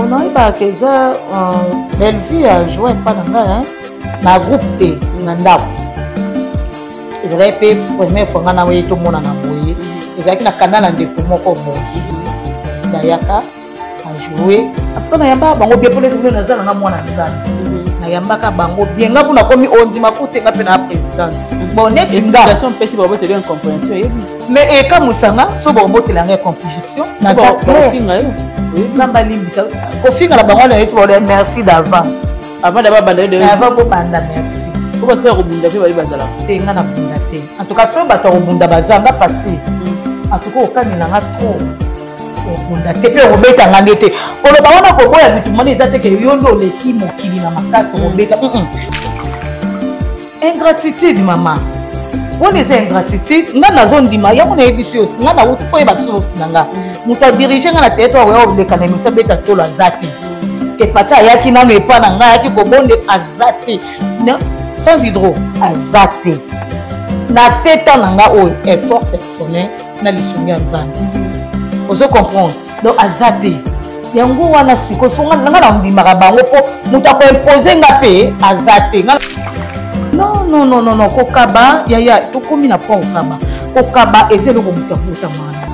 Non, pas que ça, belle vie a joué pas dans na groupe T, nanda. Ils avaient fait première fois na oui tout le monde na moye. Ils avaient na canal de moko boy. Dayaka a joué. Après na yamba bango bien pour les gens na zana na mwana nzana. Na yamba ka bango bien nga kuna komi ondi makute nga pe na présidence. Bon net nga. Situation petit bobo te donne compréhension. Mais et comme musanga so bobo te la compétition na za finga yo. Namba limbisa. Ko finga la bango na esi bobo merci d'avance. Avant d'abord banda de avant bo banda merci. Pourquoi tu as rebunda pe bali bazala? Te nga na bunda te. En tout cas so bato rebunda bazanga parti. En tout cas au kanina nga trop. Rebunda te pe robeta nga ndete. Ko lo baona ko boya bitu moni ezate ke yondo leki mokili na makasi robeta. Ingratitude maman. On est ingratitude. Nga na zone di maya on est ebisi oti. Nga na wutu fo eba source nanga. Muta diriger nga na tete wa o leka na misa beta tolo azati. Que pata yaki na me pa na nga yaki ko bonde azati. Sans hydro azati. Na 7 ans nanga o effort personnel na lisongi nzana. Ozo comprendre. Donc azati. Yango wana siko fo nga na ndimaka bango po muta ko imposer nga pe azati. Non, kokaba yaya tokomi na point kokaba. Kokaba ezelo ko mutafuta mana.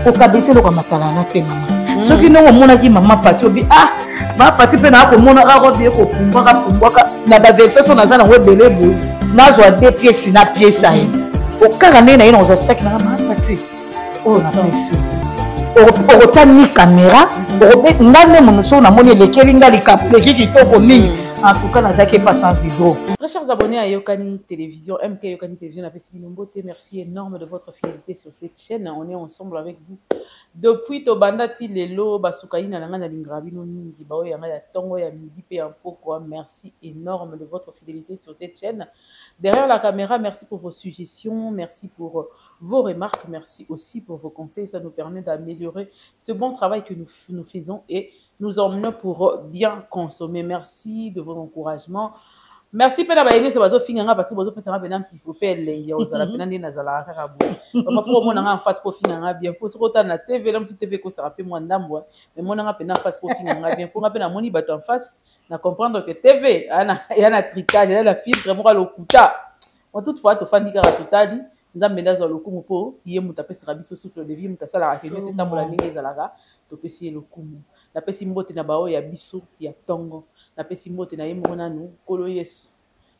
Kokaba ezelo ko matala na te mama. Soki nongo mona ki mama pati obi va pati pe na ko mona ka bien ko pumbaka na baversation na zana webele bo. Na zo 2 pièces na pièce ayi. Okaka ne na ino zo sac na mama pati. Oh na pesi. Orotani caméra, ngane monuso na moni lekeli ngali kapeki kitoko mingi. En tout cas, n'a pas sans hydro. Très chers abonnés à Yokani Télévision, MK Yokani Télévision, merci énorme de votre fidélité sur cette chaîne. On est ensemble avec vous. Depuis Tobanda Tilelo, Basukaina, Nangana Lingrabino, Ningi, Bao, Yanga, Tongo, Yamidi, Péampoko, merci énorme de votre fidélité sur cette chaîne. Derrière la caméra, merci pour vos suggestions, merci pour vos remarques, merci aussi pour vos conseils. Ça nous permet d'améliorer ce bon travail que nous faisons et nous emmenons pour bien consommer. Merci de vos encouragements. Merci pour la baïne, c'est pas finir parce que vous avez besoin qu'il faut faire l'engue. Vous avez besoin de nazala karabu. Papa faut mon en face pour finir bien. Faut se retourner la TV, même si TV ko ça rappelle moi ndambo. Mais mon en peine en face pour finir bien. Pour rappeler la moni bato en face, na comprendre que TV, il y a un tricage, il y a la filtre, moi le kuta. Moi toutefois, tu fais dikara tutali. Ndambe ndazo le kumu po, yé mutape sera biso souffle de vie, mutasa la rafine, c'est tambo la ninge zalaga, to pesi le kumu. Na pesi mbote na bao ya biso ya tongo na pesi mbote na yemo nanu kolo yesu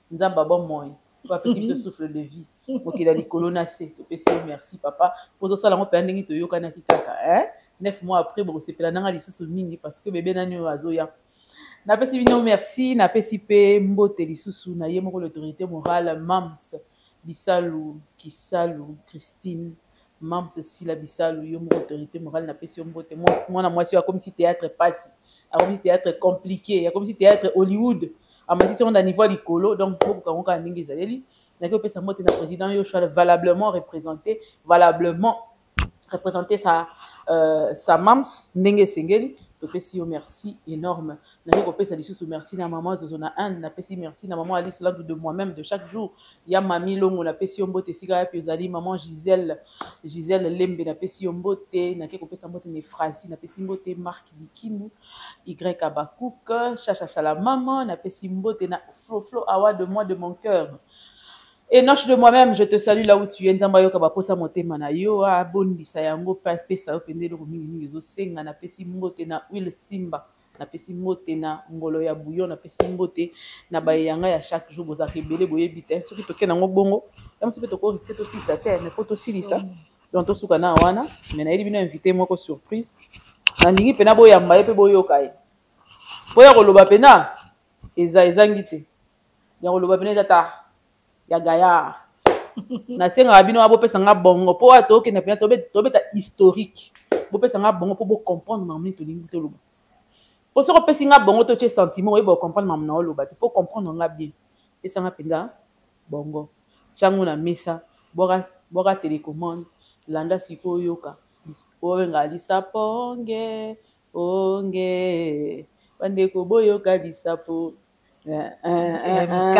nzamba bon moy ko pesi biso souffle de vie mokila likolo na se to pesi merci papa pozo sala ngo pe ndingi to yokana kikaka 9 mois après bon sepela nanga lisusu mingi parce que bébé nani azoya na pesi bino merci na pesi pe mbote lisusu na yemo l'autorité morale mams bisalu kisalu Christine Mam ceci la bisalu yo mon autorité morale na pesi mbote moi na moi c'est comme si théâtre passe comme si théâtre compliqué comme si théâtre Hollywood à ma on a niveau likolo donc pour quand on a ndingi zaleli na ko pesa mbote na président yo choix valablement représenter sa mams ndenge sengeli to pesi yo merci énorme na ko pesa lisusu merci na maman zozona un na pesi merci na maman Alice là de moi-même de chaque jour ya mami longo na pesi yo mbote sika ya piozali maman Gisèle Lembe na pesi yo mbote na ko pesa mbote ne Frasi na pesi mbote Marc Bikimu Y Abakouk chacha la maman na pesi mbote na Flo awa de moi de mon cœur. Et noche de moi-même, je te salue là où tu es. Nzamba yoka baposa motema na yo abondisa yango pesa opendelo ko mingi zo senga na pesi mbote na Will Simba na pesi mbote na ngolo ya bouillon na pesi mbote na bayanga ya chaque jour boza kebele boyebi te soki toke nango bongo même si to ko risque to sisa te mais poto silisa donc to suka na wana mais na yeli bino invité moko surprise na ndingi pena boyamba ye pe boyoka ye boya koloba pena ezangi te ya koloba pena tata ya gaya na senga bino abo pesa nga bongo po ato ke na pena tobeta historique bo pesa nga bongo po bo comprendre mamni to lingi to loba po so ko pesa nga bongo to che sentiment e bo comprendre mamna o loba po comprendre nga bien pesa nga penda bongo changu na mesa boka télécommande landa siko yoka o nga lisaponge onge bande ko boyoka lisapo MK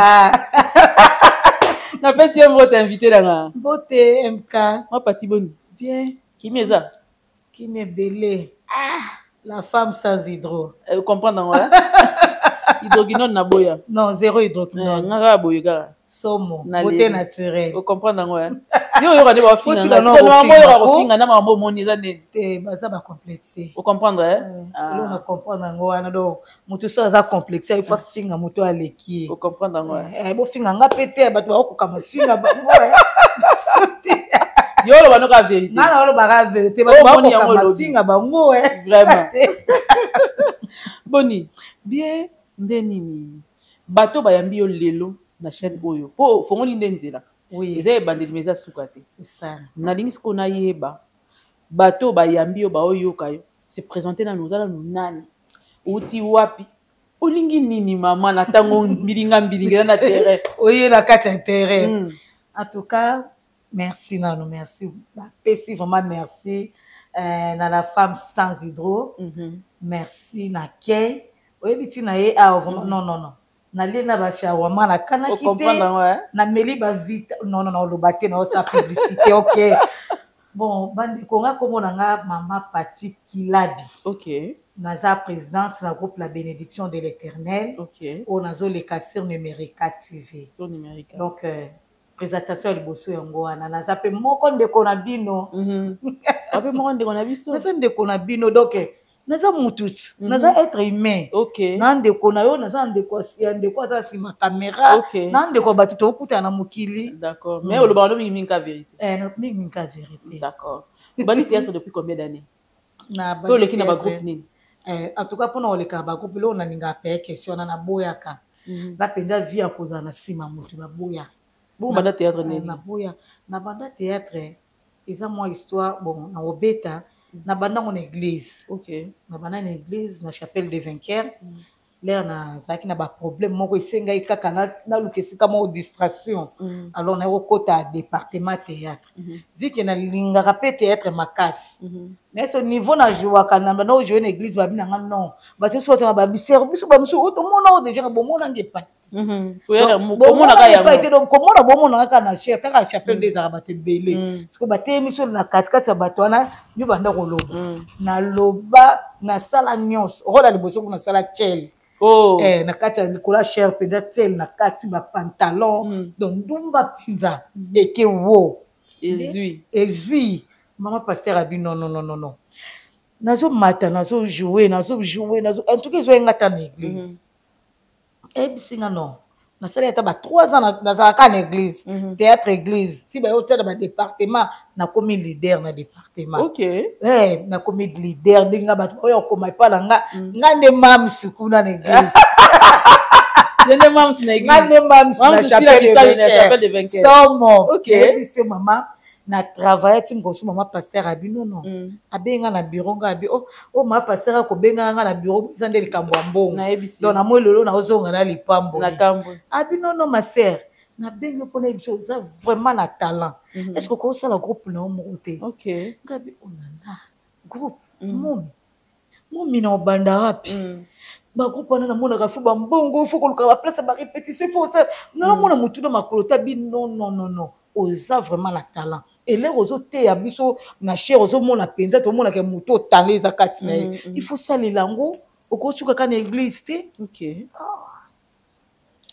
na fait si mbote invité là mbote MK moi parti boni bien qui meza qui me belé La femme sans hydro. Comprendre ouais. Hydroquinone na boya. Non, zéro hydroquinone. Ngara boya. Somo, beauté naturelle. Vous comprenez ouais. Yo yo kande ba finga. Finga na mambo moni za ne. Te baza ba complexer. Vous comprendre hein? Là on a comprendre ngo wana do mutu so za complexer il faut finga mutu aleki. Vous comprendre ouais. Bo finga nga pété ba to ko kama finga ba ngo. Yo lo bano ka vérité. Na lo ba vérité ba ko kama finga ba ngo vraiment. Boni, bien ndenini. Bato bayambi yo lelo na chaîne oyo. Po fongoli ndenzela. Oui. Eza ebandeli meza sukate. C'est ça. Na lingi siko na yeba. Bato bayambi yo ba oyo kayo. Se présenter na nozala nani. Uti wapi. Olingi nini mama na tango mbilinga na terrain. Oui, la carte intérêt. En tout cas, merci Nano, merci. Merci vraiment merci na la femme sans hydro. Merci na Kay. Oui, biti na ye non. Na lena ba shawama na kana kité. Na meli ba vite. Non, le baté na sa publicité. OK. Bon, bandi konga komona nga mama Pati Kilabi. OK. Naza présidente na groupe La Bénédiction de l'Éternel. OK. O nazo le Sur Numérica TV. Sur Numérica. Donc présentation ya liboso yango wana naza pe moko ndeko na bino. Ape moko ndeko na biso. Naza ndeko na bino donc naza mututi. Naza être humain. OK. Na ndeko na yo naza ndeko ya ndeko ata sima caméra. OK. Na ndeko batu to kuta na mokili. D'accord. Mais le bando mingi ka vérité. Non mingi ka vérité. D'accord. Bani théâtre depuis combien d'années? Na ba le kina ba groupe nini? En tout cas pour na oleka ba groupe lo na ninga pe question na boyaka. La penza vie akoza na sima mutu na boya. Bon banda théâtre nini? Na boya. Na banda théâtre eza moi histoire bon na obeta na banda mon église. OK. Na banda na église na chapelle des vainqueurs. Là na zaki na ba problème moko isenga ikaka na lukesika mo distraction. Alors na okota département théâtre. Vu que na linga rapé théâtre makasi. Mais ce niveau na joua kana na jouer na église ba binanga non. Ba tu so ba biser biso ba musu to mona déjà bo mona ngepa. Komona ka ya. Donc komona bo mona ka na chapelle des arabate belé. Parce que ba te mission na 4 ya bato wana nyo banda ko loba. Na loba na sala nyos. Rola liboso na sala chel. Oh. Na kati likola cher peut-être na kati ba pantalon donc ndumba pinza eke wo ezui maman pasteur a dit non nazo mata nazo jouer en tout cas zo ngata na église bisinga non na sala ya ba 3 ans na za ka na église théâtre église si ba yo tsada ba département na komi leader na département. OK. Na komi leader dinga ba oyo ko mai pala nga ne mam sikuna na église. Nene mam na église. Ngane mam na chapelle de vainqueur. Somo. OK. Monsieur maman na travailler tim ko maman pasteur abi non. Abenga na bureau nga abi oh ma pasteur ko benga nga na bureau bizande likambo ambongo. Donc na mwelelo na ozonga na lipambo. Na kambo. Abi non ma sœur. Na benga pona biso ça vraiment na talent. Est-ce que ko ça la groupe na omote? OK. Ngabi onana groupe momi na obanda wapi? Ba groupe na mona ka fu ba mbongo faut ko luka place ba répétition faut ça. Non mona mutu na makolo tabi non. Oza vraiment la talent. Et les ozo te ya biso na cher ozo mona penza to mona ke mutu talent za kati na il faut ça les lango oko suka ka na église te. OK.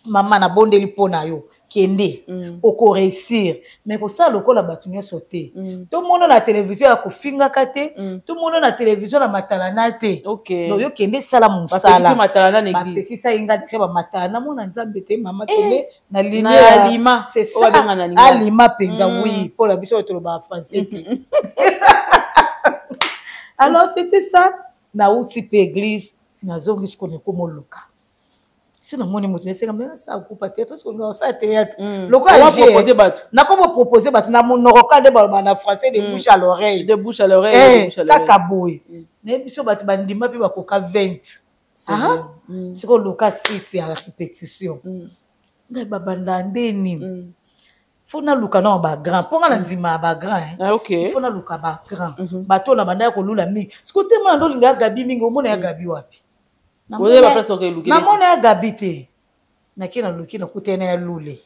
Maman na bondeli pona yo kende oko réussir mais ko ça lokola batu nyoso te to mono na télévision ya kofinga kate to mono na télévision na matalana te. OK. No yo kende sala musala ba matalana na église ba petit ça inga déjà ba matalana mona nzambe te mama kende na ligne na lima c'est ça alima penza oui pour la biso to ba français te. Alors c'était ça na outi pe église na zongi ce qu'on est comme loka. Si na moni mutu neseka mbena sa coupa théâtre parce que nous ça théâtre loko a proposé batu na comme proposer batu na monoroka de ba na français de bouche à l'oreille kaka boy ne biso batu bandima pe ba koka 20 c'est ko loka 6 ya répétition ngai babanda ndeni faut na luka na ba grand ponga na ndima ba grand OK. faut na luka ba grand bato na banda ko lula mi parce que tellement ndo linga gabi mingi omona ya gabi wapi na mona ya gabi te na kina luki na kutena ya lule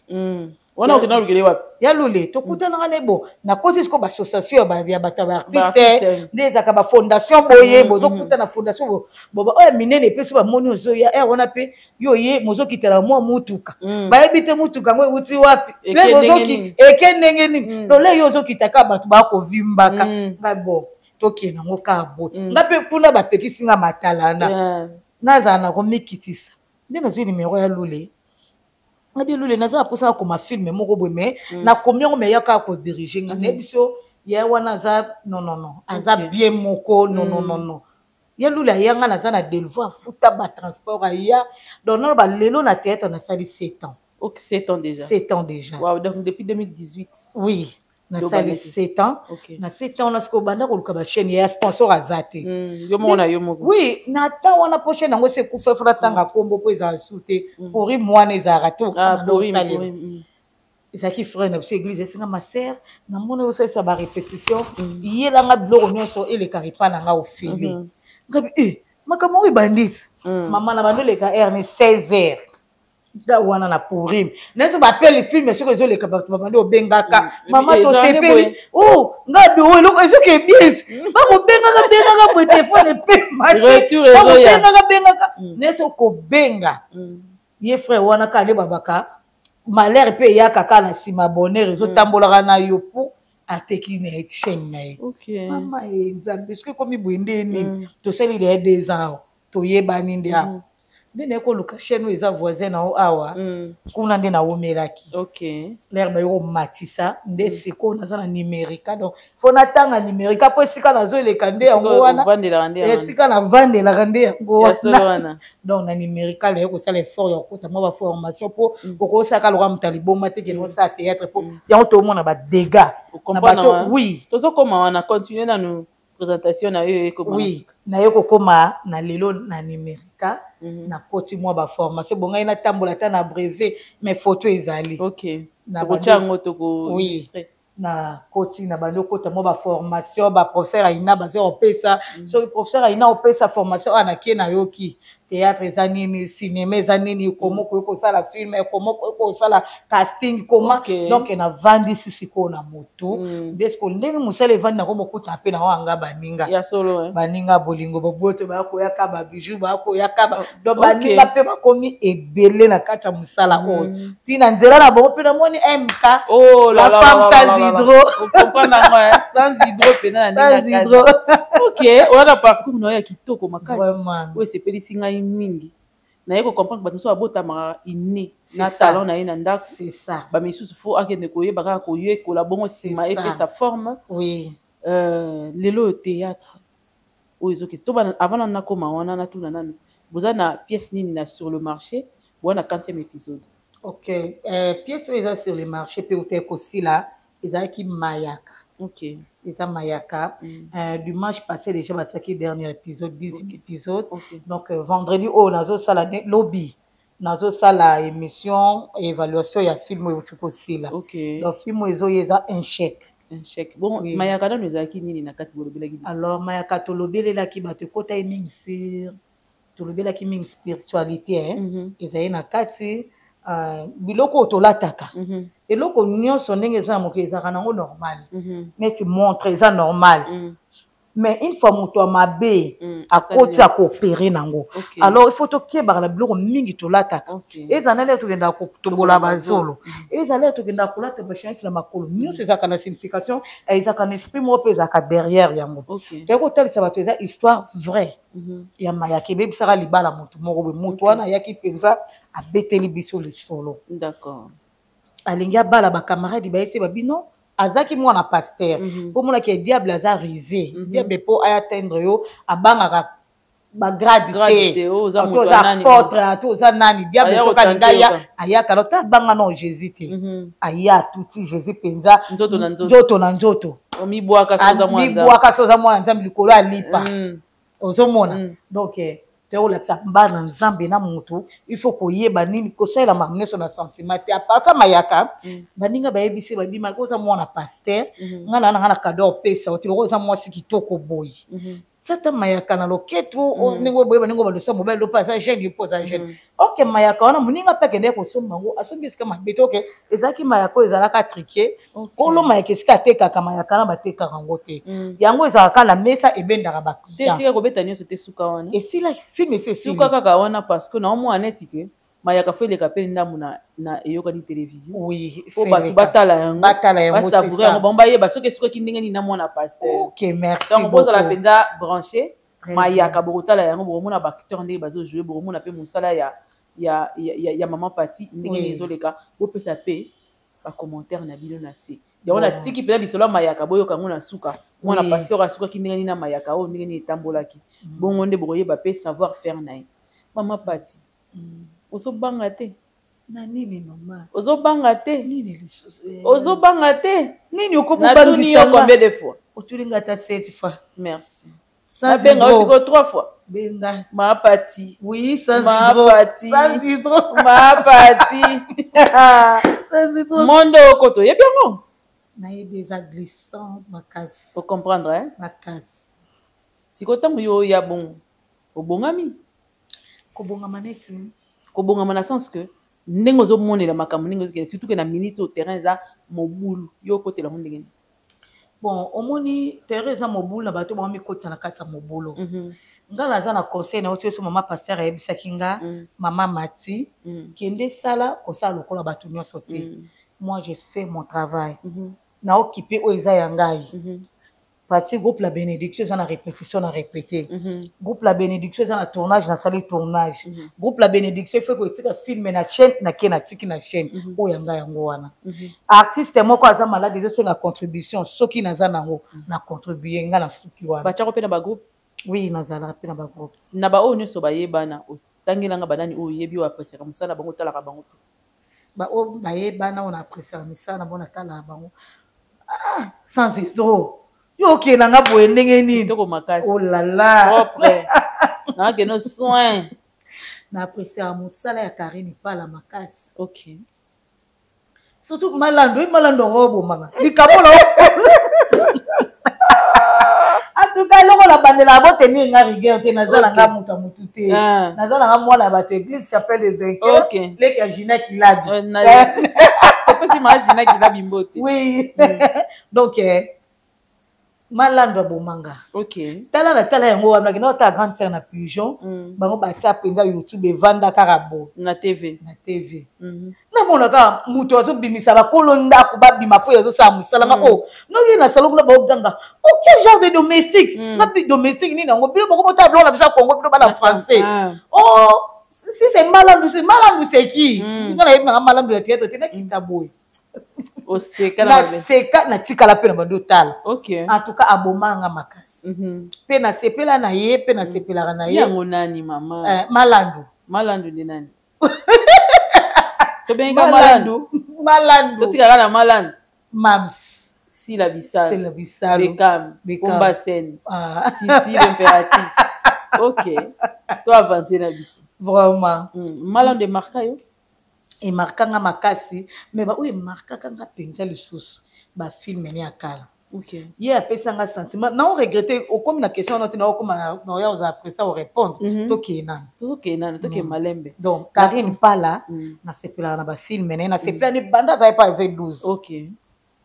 wana okenda lukele wapi ya lule tokutanaka ne bo na kosi siko bassociation ya bato ba artiste nde ezaka ba fondation boye bozokutana fondation boba oyo minene epesi bamoni ozoya wana mpe yo ye mozokitela mwa mutuka bayebi te mutuka yango euti wapi eke ndenge nini lole yo ozokitaka bato bakovimbaka ngai bon tokende yango kaka boye nga mpe kuna bapekisinga matalana nazala na komikitisa nde nazwi nimero ya lule Adi lule naza pour ça comme film moko boy mais na combien on meilleur ka ko diriger nga nebiso ya wana za non aza bien moko non ya lule ya nga naza na delvo futa ba transport ya donc non ba lelo na tête on a sali 7 ans. OK, 7 ans déjà. 7 ans déjà. Wow, donc depuis 2018. Oui. Na sali 7 ans. Na 7 ans lorsque banda ko luka ba chaîne ya sponsor azate. Yo mona yo moko. Oui, na ta wana prochaine ngo se ku fa fra tanga kombo po za souté pour moi ne za rato na Isaki frère na église singa ma sœur na mona o sa ba répétition yela nga bloko nyonso ele karipa na nga ofili. Ngabi makamo ibandit. Maman na bando le ka RN 16h. Da wana na pourim nese ba appelle film mais soko ezoleka bato babandi obengaka mama to sepeli ngabi eloko ezoke bis bakobengaka bo téléphone pe bengaka nese kobenga ye frère wana kale babaka malheur pe ya kaka na sima bonheur ezotambolaka na yo po ateki na chaîne na ye mama nzambe soki komi bwende nini tosali de 2 ans toyebani nde awa Dene ko luka chaîne eza voisin na awa kuna nde na omelaki l'herbe yo matisa nde siko naza na numérique donc faut natanga numérique po sika nazo eleka nde yango wana sika na vandela nde yango wana donc na numérique le ko sala effort ya kota mo ba formation po ko saka lo ka mtaliboma te ke no sa théâtre po yango to mona ba dégâts na bato oui tozo koma wana continuer na nous présentation na yo ko oui na yo ko koma na lelo na numérique na koti mwa ba formation bonga ina tambola ta na brevet mais photo ezali na bochango to ko illustré na koti na bando kota mwa ba formation ba professeur aina ba zo opesa so professeur aina opesa formation ana kie na yoki théâtre ezanini cinéma ezanini komo ko sala film komo ko sala casting koma donc na vandi sisi ko na moto ndesko ndenge musale vandi na komo kuta pe na wanga baninga ya solo baninga bolingo boboto ba ko yaka ba bijou ba ko yaka ba donc baninga pe bakomi ebele na kata musala o tina nzela na bo pe na moni MK la femme sans hydro comprendre moi sans hydro pe na sans hydro on a parcours no ya kitoko makasi vraiment oui c'est pélisinga mingi na yeko comprendre bato so abota ma inné na talent na ina ndak c'est ça ba misusu fo akende koyeba kaka koyekola bongo sima et sa forme lelo théâtre oyo ke to bana avant na koma wana na tuna nanu boza na pièce nini na sur le marché wana 40e épisode pièce oyo sur le marché pe uté ko sila ezaki mayaka Isa Mayaka. Dimanche passé, déjà, attaqué dernier épisode, 10 épisodes. Donc, vendredi, nazo sala lobby. Nazo sala émission, évaluation, il y a film où tu peux aussi là. Donc, film où il y a un chèque. Un chèque. Bon, Mayaka, nous avons qui na kati bolobela ki. Alors, Mayaka, to lobela ki ba te kota ming sir. To lobela ki ming spiritualité, ezali na kati. Biloko tolataka eloko nyonso ndenge eza moke ezaka nango normal neti montre eza normal mais une fois moto amabe akoti akopere nango alors il faut tokebaka na biloko mingi tolataka ezana lelo tokenda kotobola bazolo ezala lelo tokenda kolata bachanti na makolo nyonso ezaka na signification ezaka na esprit moko mpe ezaka derrière yango ekotalisa bato eza histoire vraie ya mayaka ebebisaka libala moto moko boye moto wana ayaki mpenza abeteli biso lisolo d'accord alingi abala bacamarade bayese babino azaki mwana pasteur po mona ke diable aza risé diable po ayatendre yo abangaka bagrade te oza apôtre to oza nani diable soka linga ayaka no ta banga no Jésus te aya tuti Jésus penza nzoto na nzoto mibwaka soza mwana nzambe likolo alipa ozomona donc olakisa mbala nzambe na moto il faut koyeba nini kosalela magneso na sentiment te aparta mayaka baninga bayebisi babima koza mwana pasteur ngana na cadeau pesa otilo koza mwasi kitoko boyi tata mayaka na loketo ningo boyeba ningo balosa mobile lo pas jeune pose jeune OK mayaka wana muninga pe kende ko somba ngo asombi sika mabete OK ezaki mayaka ezalaka triqué kolo mayaka sika teka kama mayaka na bateka rango te yango ezalaka na mesa ebendaka ba te tika ko betania sote suka wana et si la film c'est suka kaka wana parce que na mo anetike mayaka fo eleka pe ndamu na eyoka di télévision oui fo batala yango basavourer yango bomba yeba soki soki ndenge ni na mona pasteur OK merci donc boza la penda branché mayaka bokotala yango bomona ba acteur ndenge bazo jouer bomona pe musala ya maman Pati ndenge nezoleka bopesa pe ba commentaire na bino na se yango na tiki pena lisolo mayaka boyoka ngo na suka mwana pasteur asuka ki ndenge ni na mayaka o ndenge ni etambolaki bongo nde bokoyeba pe savoir faire na maman Pati ozobanga te na nini normal ozobanga te nini lisusu ozobanga te nini okobanga combien de fois otulinga ta 7 fois merci ça benga aussi 3 fois benga ma Pati oui ça c'est trop ma Pati ça c'est trop monde okoto yebi yango na yebeza glissant makasi faut comprendre hein makasi sikotango yo ya bon obongami kobongama neti kobongama na sens que ndenge ozomonela makambo ndenge ozokende surtout que na minute au terrain eza mobulu yo okotela ngo ndenge bon omoni terrain eza mobulu na bato bamikotisa na kati ya mobulu nga naza na conseil na yo so mama pasteur ayebisaki nga mama Mati kende sala kosala lokola bato nyonso te moi je fais mon travail na occupé oyo eza ya ngai parti groupe la bénédiction eza na répétition na répété groupe la bénédiction eza na tournage na sali tournage groupe la bénédiction il faut que etika filme na chaîne na ke na tiki na chaîne oyo yanga yango wana artiste moko aza malade ezosenga contribution soki naza nango na contribuer nga na suki wana batiako mpe na bagroupe oui nazalaka mpe na bagroupe na baoyo nyonso bayebana otangelanga banani oyo yebi oyo apresiaka mosala bango otalaka bango mpe baoyo bayebana oyo na apresiaka misala na bona talaka bango sans trop yo okenda nga boye ndenge nini toko makasi oh là là propre nakende soin na apresiaka mosala ya Karine Pala makasi ok surtout malando obomanga likabola atuka eloko na bandela boteni nga rigueur te nazala nga mutu mutu te nazala nga mwana bato église chapelle des vainqueurs leki ya Gina Kilabi topesi ma Gina Kilabi mbote oui donc malando abomanga ok tala na tala yango wana kina ota grande sœur na pigeon bango batia penza YouTube evanda kaka bo na TV na mona ka muto azobimisa bakolo ndako babima po azosala musala nga o noki na salon kuna baganga quel genre de domestique na bi domestique ni nango bilo boko bota blo na bisa Congo bilo bana français oh si c'est malando c'est qui ngana yebna malando ya théâtre tena kitaboy oseka na tikala pe na bando tala ok en tout cas abomanga makasi pe na sepela na ye pe na sepelaka na ye yango nani mama malando de nani to benga malando totikaka na malando mams Sila Bissalo Beckham Bomba Sen Sissi l'impératrice ok toi avancer na biso vraiment malando marka yo et markanga makasi mais ba oui markaka nga penza lisusu ba film ni akala ok ye apesanga sentiment na on regretter au comme la question note na okoma na ya oza après ça on répondre toke malembe donc Karine Pala na sepela na ba film na sepela ni banda za pas V12 ok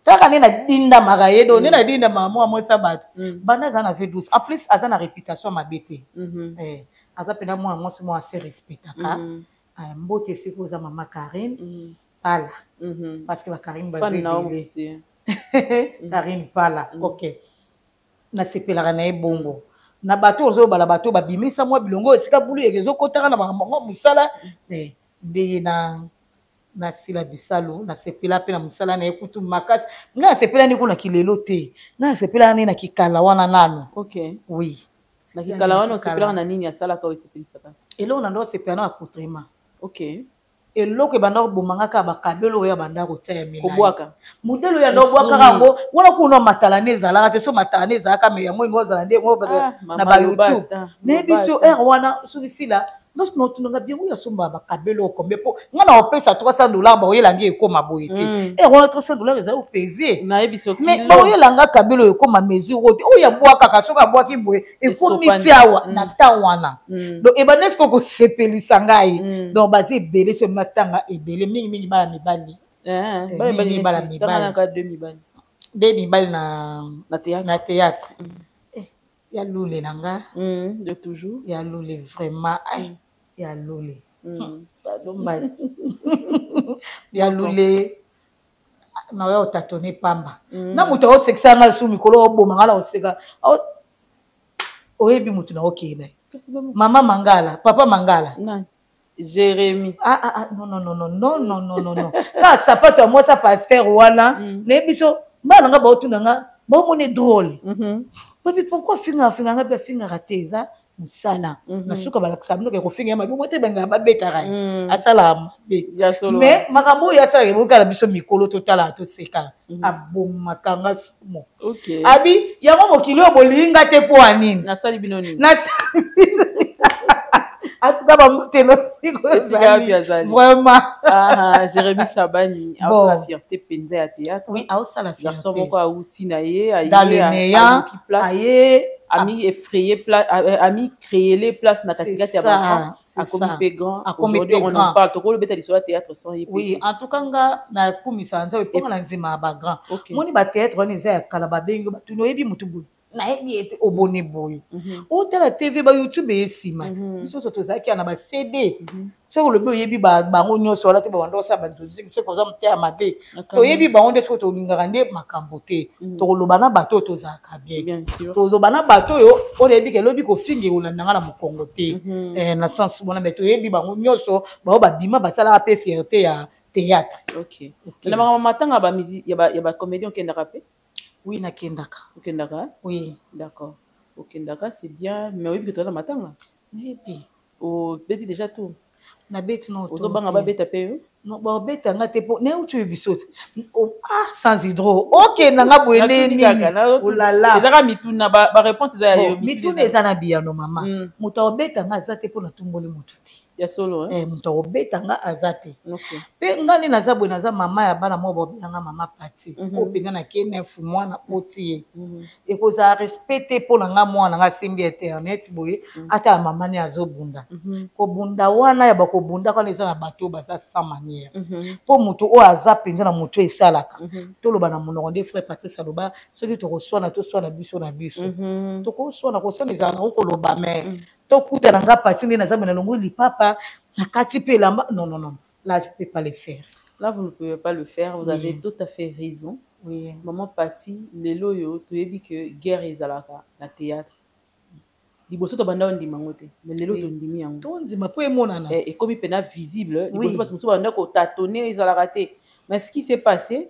taka ni na dinda magayedo ni na dinda mama mo sabato banda za na V12 en plus aza na réputation mabete aza pena moi assez respectaka mbote siko za mama Karine Pala parce que ba Karine bazeli Karine Pala ok na sepelaka na ebongo na bato ozo bala bato babimisa mwa bilongo esika bulu ekezo kotaka na mama musala ndeye na Sila Bissalo na sepela pe na musala na ekutu makasi nga sepela ni kuna kilelo te nga sepela ni na kikala wana nano ok oui na kikala wana sepela na nini asala ka osepelisa elo na ndo sepela na accoutrement ok eloko banda bomanga ka bakabelo ya banda kotia ya milai obwaka modelo ya ndo bwaka kango wana kuna matalane ezalaka te so matalane ezalaka me ya moi ngozala nde ngo na ba YouTube ne biso wana so bisila non tunanga bien oui asomba ba kabelo combien po ngana opesa $300 ba oyelanga ekoma boyete et on a $300 ça au peser na ebiso mais ba oyelanga kabelo ekoma mesure ote oya boaka kasoka boaki boye ekomi tiawa na tawana donc e banesko ko sepelisa ngai donc bazi belé ce matanga ebele mingi bala mibali mingi bala mibali Baby bal na théâtre. Ya lule nanga. De toujours. Ya lule vraiment. Ya lule. Pardon mal. Ya lule. Na ya otatone pamba. Na muto o sexa nga su mikolo oboma nga na oseka. Oyebi mutu na okena. Mama Mangala, papa Mangala. Non. Jérémy. Non. Quand sapato moi ça pasteur wana, ne biso bana nga bautu nga ba mone drôle. Mais pourquoi finga nga finga raté ça musala. Na suka bala ksabno ke ko finga ma bo te benga ba betara. Asalamu. Mais makambo ya sa ke bokala biso mikolo totala to seka. Abomakanga mo. OK. Abi ya mo kilo bolinga te po anini. Na sali binoni. Na en tout cas, vraiment. Jérémy Chabani, a la fierté pendant à théâtre. Oui, a la fierté. Garçon beaucoup à outinaye, dans le néant, ami effrayé place, ami créer les places na katikati ya bana, a comme pégan. Aujourd'hui on en parle. Toko le beta sur la théâtre sans y. Oui, en tout cas na kumisa nza pour na nzima ba grand. Moni ba théâtre on eza kala ba bengo ba tuno yebi mutubu. Na yebi ete oboni boy. O tela TV ba YouTube esima. Biso so tozaki na ba CD. So le boy yebi ba bango nyoso la te ba ndo sa ba c'est comme ça mtia amate. To yebi ba onde so to lingande makambote. To lobana bato to zaka bien. To lobana bato yo o yebi ke lobi ko fingi olanda na mokongo te. Na sens bona mais to yebi bango nyoso ba bima ba sala pe fierté ya théâtre. OK. Na mama matanga ba musique ya ba comédien qui na rapper. Oui, na kendaka. Kendaka? Oui. D'accord. Au Kendaka, c'est bien. Mais oui, que tu as la matin. Et puis. Au Betty déjà tout. Na bête non. Aux autres, on va bête à payer. Non, bah bête à ngate po. Ne où tu es bisous. Sans hydro. Ok, nanga boene ni. Oh là là. C'est mituna ba réponse c'est mituna ezana bien no mama. Muta bête nga zate po na tumbole mututi. Ya solo muta bête nga azate. OK. Pe ngani naza boye naza mama ya bana mo bobanga mama pati. O penga na kene fu mwana otie. E koza respecter po nga mwana nga simbi internet boye ata mama ni azobunda. Ko bunda wana ya bako bunda kwa neza na bato baza sans manière. Po mutu o aza penza na mutu esalaka. To loba na monoko de frère Patrice aloba soki to reçoit na to soit na biso na biso. To ko soit na ko soit les ana ko loba mais to kuta na nga pati ni na zambe na longo li papa na kati pe lamba non. Là, je ne peux pas le faire. Là, vous ne pouvez pas le faire. Vous avez tout à fait raison. Oui. Maman Pati, les loyaux, tu as dit que guerre est à la théâtre. Liboso to banda on dimangote. Mais les loyaux, tu ndimi yango. To ndima po emonana. Et comme il pena visible, liboso tu muso banda ko tâtonner ils à la rater. Mais ce qui s'est passé,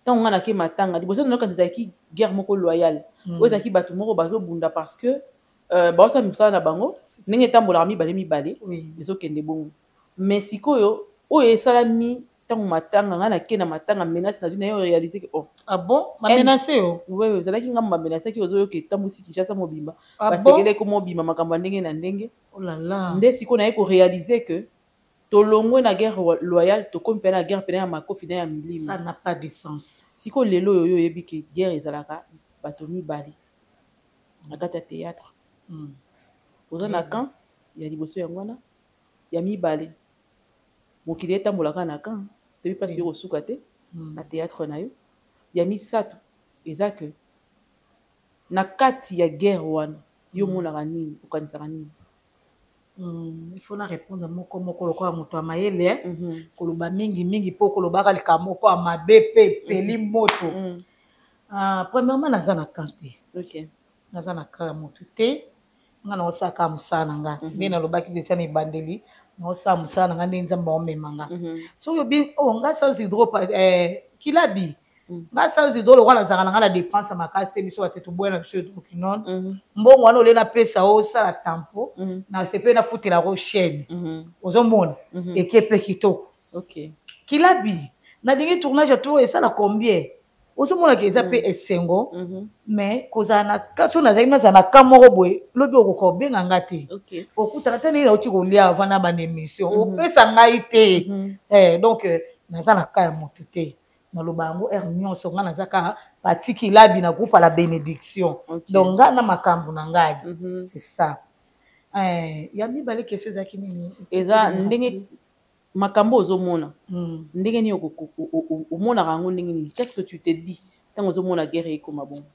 tant on a ki matanga, liboso no quand qui guerre moko loyale. O ta ki batu moko bazo bunda parce que ba sa musa na bango, nenge tambola mi balé. Oui. Ils ont kende bon. Mais si koyo o esalami tango matanga nga na kena matanga menace na zina yo réaliser que ah bon ma menace yo oui zalaki nga ma menace ki ozo ke tambusi Kinshasa mobimba basekele ko mobimba makambo ndenge na ndenge oh là là nde siko na ko réaliser que tolongwe na guerre loyale to kompe na guerre pena ya makofi na ya milima ça n'a pas de sens siko lelo yo yebi ke guerre ezalaka bato mibali na kati ya théâtre oza na camp ya liboso yango wana ya mibali mokili etambolaka na kan toyebi mpasi yo kosuka te na théâtre na yo ya misato eza ke na kati ya guerre wana yo monaka nini okanisaka nini il faut na répondre moko lokola moto ya mayele koloba mingi mpo kolobaka likambo moko ya mabe mpe peli moto premièrement naza na kan te naza na kan ya motu te nga na osaka mosala na nga nde nalobaki deja na ebandeli naosala mosala na nga nde nzambe aomema nga soki obi nga sans hydro kilabi nga sans hydro lokola nazalaka na nga na dépense makasi te biso bate toboya na biso hydroquinone mbongo wana ole napesa osala tampo na sepe nafutelako chaîne ozomona eke mpe kitoko kilabi nalingi tournage to esala combien ozomona ke eza pe esengo mais kozala na so nazali nazala na ka moko boye lobi okoka obenga nga te okutaka te ndenge nauti kolia avant na banémission opesa ngai te donc naza na ka ya moto te naloba yango ere nyonso nga naza kaka patiki labi na groupe à la bénédiction donc nga na makambo na ngai c'est ça ya mibale question ezalaki nini eza ndenge makambo ozomona ndenge nini omonaka yango ndenge nini qu'est-ce que tu te dis ntango ozomona guerre ekoma bongo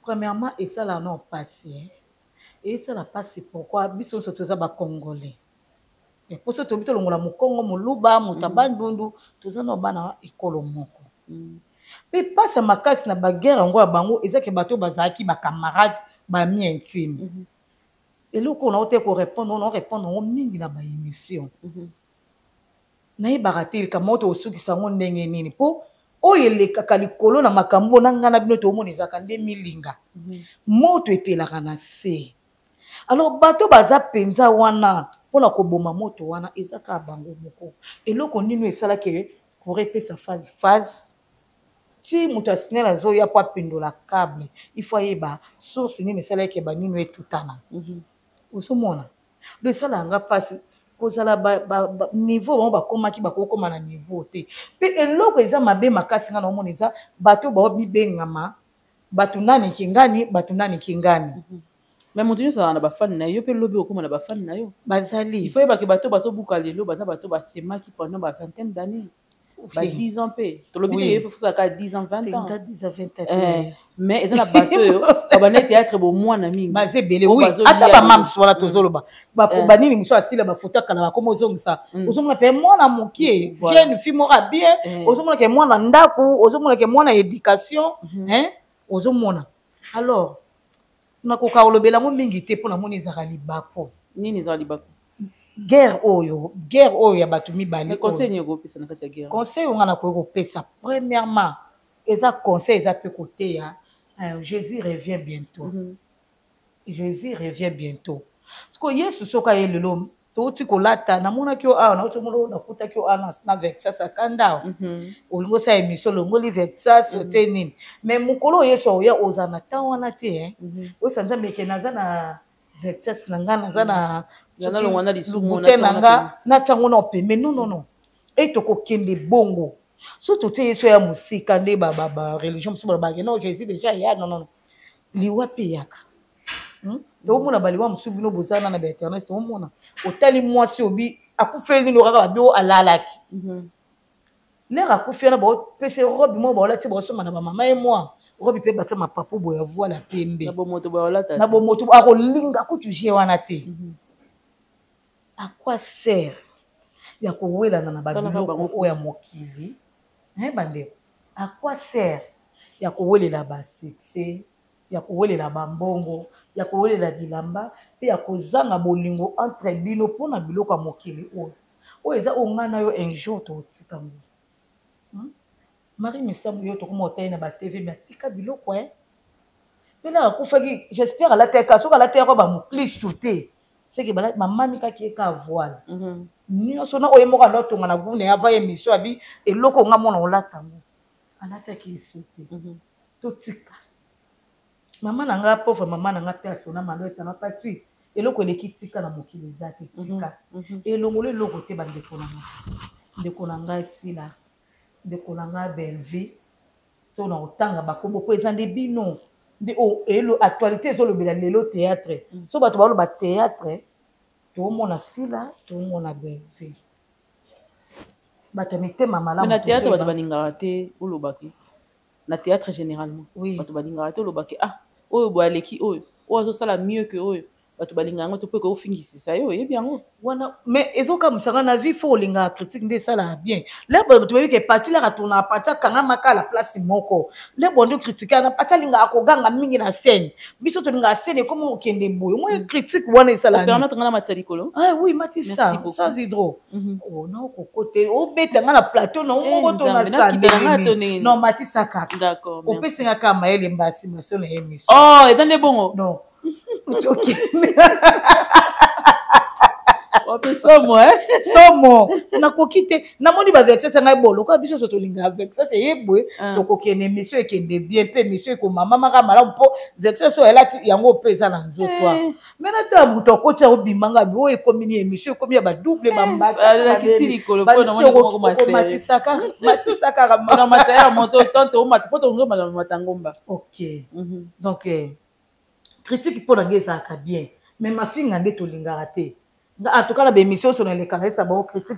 premièrement esala na pasi esala pasi pourquoi biso nyonso toza bacongolais poso tobi tolongola mokongo moluba moto abandundu toza na bana ekolo moko mpe pasi ya makasi na baguerre yango ya bango ezaki bato bazalaki bacamarade bami intime eloko ona ote korépondre ona orépondre yango mingi na baémission nayebaka te eleka moto osukisa yango ndenge nini mpo oyo elekaka likolo na makambo na ngai na bino toomona ezalaka nde milinga moto epelaka na se alors bato baza mpenza wana mpona koboma moto wana eza kaka bango moko eloko nini esalaki korepesa phase ti moto asinele azoya mpo apendola câble il faut ayeba source nini esalaki banino etutana ozomona do esala yanga mpasi kozala niveau bango bakomaki bakokoma na niveau te mpe eloko eza mabe makasi nga na omona eza bato baobibengama bato nani kingani bato nani kingani mais moto nyonso azala na bafani na yo mpe lobi okoma na bafani na yo bazali il faut yebaki bato bazobuka lelo baza bato basemaki pendant ba vingtaine d'années ba 10 ans mpe tolobi te yepe fosaka 10 ans 20 ans 10 à 20 ans mais eza na bato oyo babana théâtre bomwana mingi baza ebele oui ata bamamsu wana tozoloba banini mosu asila bafoto akala bakoma ozongisa ozomona mpe mwana mokie jeune fille moko bien ozomona ke mwana ndako ozomona ke mwana éducation ozomona alors nakoka kolobela yango mingi te mpo namoni ezaka libako nini ezaka libako guerre oyo ya bato mibale conseil nini okopesa na kati ya guerre conseil onga nakoki kopesa premièrement eza conseil eza mpe koteya Jésus revient bientôt Jésus revient bientôt siko yesu soki aye lelo touti kolata namonaki yo awa naotomona nakutaki yo awa na vexas akanda awa olingi osala émission olongoli vexas ote nini mais mokolo yesu aoya ozala na ntan wana te oyesa nzambe eke naza na vexas na nga naza na lubute na nga natiango na opeme non e tokokende bongo so totie yesu ya mosika nde bareligion mosusu balobake non jésus déjà ya non liwa mpe yaka toomona baliwa mosusu bino bozana na bainternet toomona otali mwasi obi akufeli nini okaka babi o alalaki lere akufi wana baopesa robi moko baolati baosoma na bamama ye mwa robi mpe batia mapapu boya voila pembe na bomoto akolinga kutu je wana te akwa sere ya kowelana na babiloko oyo ya mokili bandeko akwa sere ya kowelela basuccès ya kowelela bambongo ya kowelela bilamba mpe ya kozanga bolingo entre bino mpona biloko ya mokili oyo eza oyo ngai na yo un jour totika ngo Marie Misambu yo tokoma otai na batv me atika biloko mpe na akufaki j'espère alateka soki alateka bamoklistu te seke mamami kaki eka voile nyonso na oye moko anaotonga na gune ava émission abi eloko nga mona olata ngo alataki eso te totika mama na nga pauvre mama na nga mpe asona malo esanga pati eloko eleki tika na mokili eza te tika elongolo eloko te bandeko na nga ndeko na nga esila ndeko na nga belvi so na otanga bakombo po eza nde bino nde actualité ezolobela lelo théâtre so bato baloba théâtre toomona sila toomona belvi bato mitema malamu na théâtre bato balingaka te olobaki na théâtre généralement bato balingaka te olobaki oyo boye aleki oyo azosala mieux que oyo bato balingaka yango to mpo eke ofingisisa yo oyebi yango wana mais ezokamwisanga na vie fo olingaka critique nde esalaka bien le bato bayebike pati laka tona pati akangamaka la place moko le bondo critique ana pati alingaka koganga mingi na scène biso tolingaka scène ekoma okende boye moi critique wana esalaka na matisa likolo oui matisa sans hydro na okokote obeta nga na plateau na moko tona sandeli non matisa kaka opesengaka mayele mbasi maso na émission eza nde bongo non somo somo nakoki te namoni bavexe sanga bolo ko biso so tolinga avec ça c'est yebwe tokoki ene émission ekende bien pe émission ekomama maka malamu mpo vexe so elati yango pesa na nzoto mais na ta buto okoti obimanga bo ekomi ni émission ekomi ya ba double bambata la kitili koloko na moni ko matisaka na mataya moto tonto mata poto ngoma na matangomba. OK donc critique pour la ça bien mais ma fille ngande tolingaka te en tout cas la émission sur les canaux ça bon critique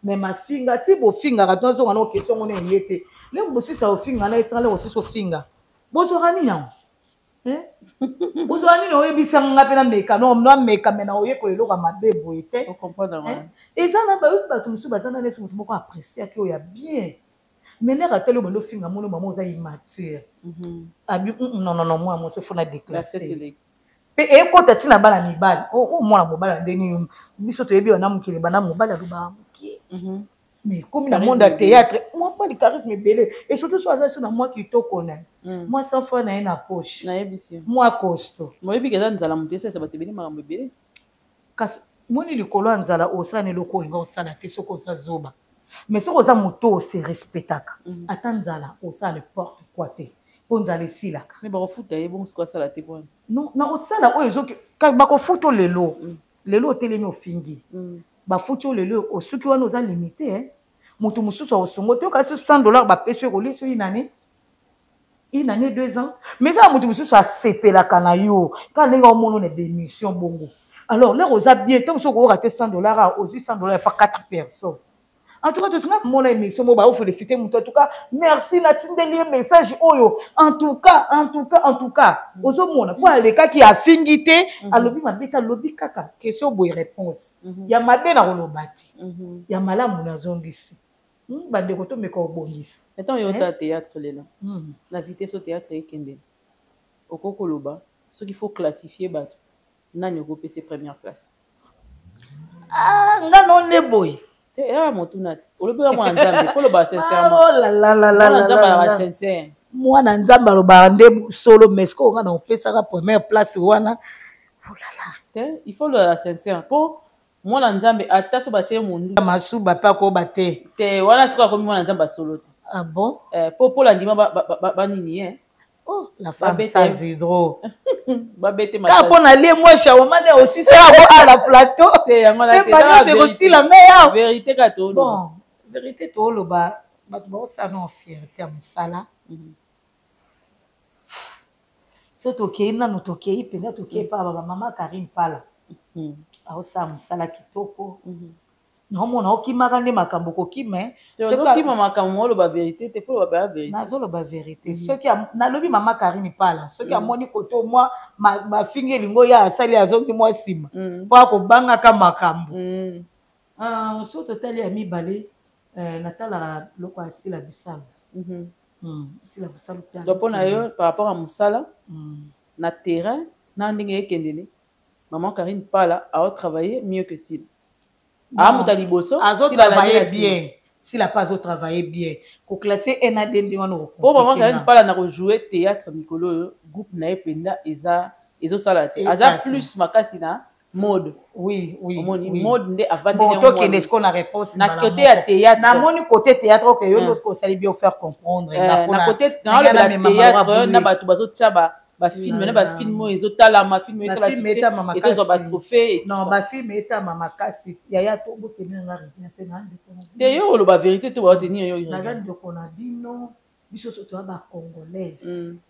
mais ma fille ngati bo finga raton so ngana question ngone yete le bosi sa ofinga na isala aussi so finga bozo rani na bozo rani no yebisa ngape na meka no meka mena oye ko eloka mabebo ete on comprendre et ça na ba musu bazana nesu mutu moko apprécier que ya bien mais ne ratelo bondo finga mono maman za immature abi non moi se fona déclasser pe ekota tina bala mibali o mwana mobala ndeni biso to yebi wana mukile bana mobala ruba muki mais comme na monde à théâtre moi pas de charisme belé et surtout soit ça na moi qui to connaît moi sans fois na ina poche na yebisi moi costo moi yebi ke nzala mutese ça batebeli makambo belé kasi moni likolo nzala osane loko nga osana te soko za zoba mais soko za moto se respectaka atanzala osane porte quoi te ponzala silaka mais ba refuta yebo c'est quoi ça la te bon non na osala oyo ezoki ba ko photo lelo telemi ofingi ba photo lelo osuki wana oza limité moto mususu osongo te kasi $100 ba pese ko liso inane 2 ans mais ça moto mususu asepelaka na yo quand ndenge omono na démission bongo alors là oza bien tant so ko rater $100 aussi $100 pas 4 personnes. En tout cas, tout ça, mon émission, je vais féliciter. En tout cas, merci Natindeli message. En tout cas, aux hommes, pour les cas qui a fingité, à l'objet ma bête, à l'objet kaka. Question boy réponse. Il y a ma bête à rolobati. Il y a malam na zongisi. Bande koto me ko bongisi. Attends, il y a un théâtre là. La vitesse au théâtre est kende. Au kokoloba, ce qu'il faut classifier bat. Nani ko PC première place. Ah, ngano ne boy. Ah, mon tout nat. Au lieu de moi, il faut le bas sincèrement. Oh là là là là là. Sincère. Moi, Nzamba le bande solo, mais ce qu'on a fait ça la première place, wana. Oh là là. Il faut le sincère. Pour moi, Nzamba, atta so batie mon. Masu bapa ko bate. Te voilà ce qu'on a comme moi Nzamba solo. Ah bon? Pour la ndima ba nini hein. Oh, la femme ça zidro. Ba bête ma. Quand on allait moi shawarma aussi ça à la plateau. C'est aussi la meilleure. Vérité ka to. Bon, vérité to lo ba ba ça non fierté am sala. So toke na no toke ipenda toke pa ba mama Karim pala. Ah ça am sala kitoko. Non mon okimaka nde makambo kokime c'est que qui mama makambo lo ba vérité te faut ba vérité nazo lo ba vérité ce qui na lobi mama Karine pala ce qui amoni koto moi ma fingi lingo ya asali azongi moi sima pour ko banga ka makambo so total ya mibale natala loko asila bisalo asila bisalo pia donc on a eu par rapport à musala na terrain na ndenge ekendele maman Karine pala a travaillé mieux que Sil. Ah, Moutaliboso, s'il a travaillé bien, s'il n'a pas travaillé bien, pour classer un ADN, pour maman Karine pas là na jouer théâtre Mikolo groupe na ependa ezo salate. Aza plus makasi na mode. Oui. Mode ndé avant de bon, donc est-ce qu'on a réponse na côté à théâtre. Na moni côté théâtre que yo lorsqu'on s'allait bien faire comprendre na côté dans le théâtre na batu bazo tchaba ba film na ba film ezotala ma film ezotala ezo ba trophée non ba film eta mama kasi yaya to botenir na rien te na te yo lo ba vérité te ba tenir yo na gandi ko na bino biso soto ba congolaise